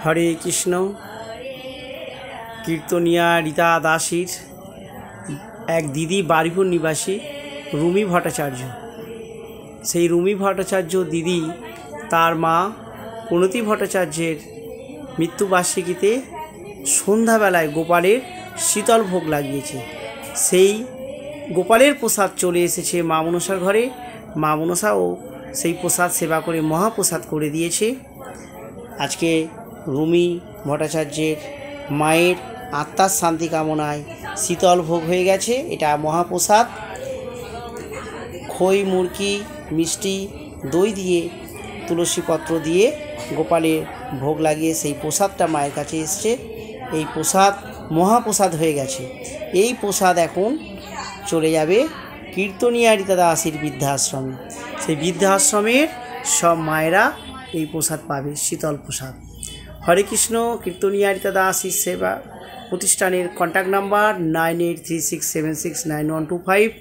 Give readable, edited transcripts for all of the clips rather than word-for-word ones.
হরে কৃষ্ণ। কীর্তনিয়া রীতা দাসীর এক দিদি বারুইপুর নিবাসী রুমি ভট্টাচার্য। সেই রুমি ভট্টাচার্য দিদি তার মা প্রণতি ভট্টাচার্যের মৃত্যুবার্ষিকীতে সন্ধ্যাবেলায় গোপালের শীতল ভোগ লাগিয়েছে। সেই গোপালের প্রসাদ চলে এসেছে মা মনসার ঘরে। মা মনসাও সেই প্রসাদ সেবা করে মহাপ্রসাদ করে দিয়েছে। আজকে রুমি ভট্টাচার্যের মায়ের আত্মার শান্তি কামনায় শীতল ভোগ হয়ে গেছে। এটা মহাপ্রসাদ, খই, মুরকি, মিষ্টি, দই দিয়ে, তুলসী পত্র দিয়ে গোপালের ভোগ লাগিয়ে সেই প্রসাদটা মায়ের কাছে এসছে। এই প্রসাদ মহাপ্রসাদ হয়ে গেছে। এই প্রসাদ এখন চলে যাবে কীর্তনিয়া রীতা দাসীর বৃদ্ধাশ্রমে। সেই বৃদ্ধাশ্রমের সব মায়েরা এই প্রসাদ পাবে, শীতল প্রসাদ। হরে কৃষ্ণ। কীর্তনিয়া রীতা দাসী সেবা প্রতিষ্ঠানের কন্ট্যাক্ট নাম্বার 9836769125।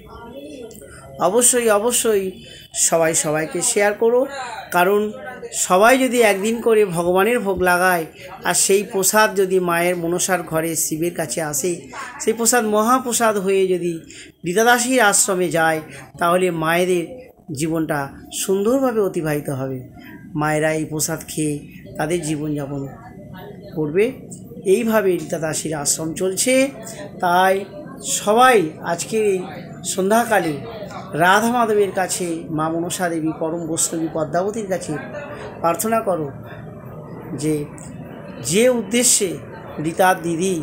অবশ্যই সবাইকে শেয়ার করো, কারণ সবাই যদি একদিন করে ভগবানের ভোগ লাগায় আর সেই প্রসাদ যদি মায়ের মনসার ঘরে শিবের কাছে আসে, সেই প্রসাদ মহাপ্রসাদ হয়ে যদি রীতা দাসীর আশ্রমে যায়, তাহলে মায়েদের জীবনটা সুন্দরভাবে অতিবাহিত হবে। মায়েরা এই প্রসাদ খেয়ে তাদের জীবনযাপন করবে। এইভাবে রীতা দাসীর আশ্রম চলছে। তাই সবাই আজকের এই সন্ধ্যাকালে রাধা মাধবের কাছে, মা মনসা দেবী পরম বৈষ্ণবী পদ্মাবতীর কাছে প্রার্থনা করো যে উদ্দেশ্যে রীতা দিদি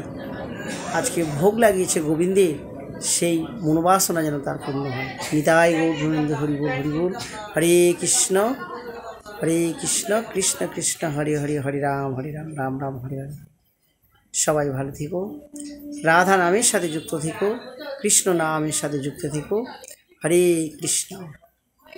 আজকে ভোগ লাগিয়েছে গোবিন্দের, সেই মনোবাসনা যেন তার পূর্ণ হয়। নিতাই গৌর গোবিন্দ হরি বল হরি বল। হরে কৃষ্ণ কৃষ্ণ কৃষ্ণ হরে হরে, হরে রাম রাম রাম হরে হরে। সবাই ভালো থেকো, রাধা নামের সাথে যুক্ত থেকো, কৃষ্ণ নামের সাথে যুক্ত থেকো। হরে কৃষ্ণ।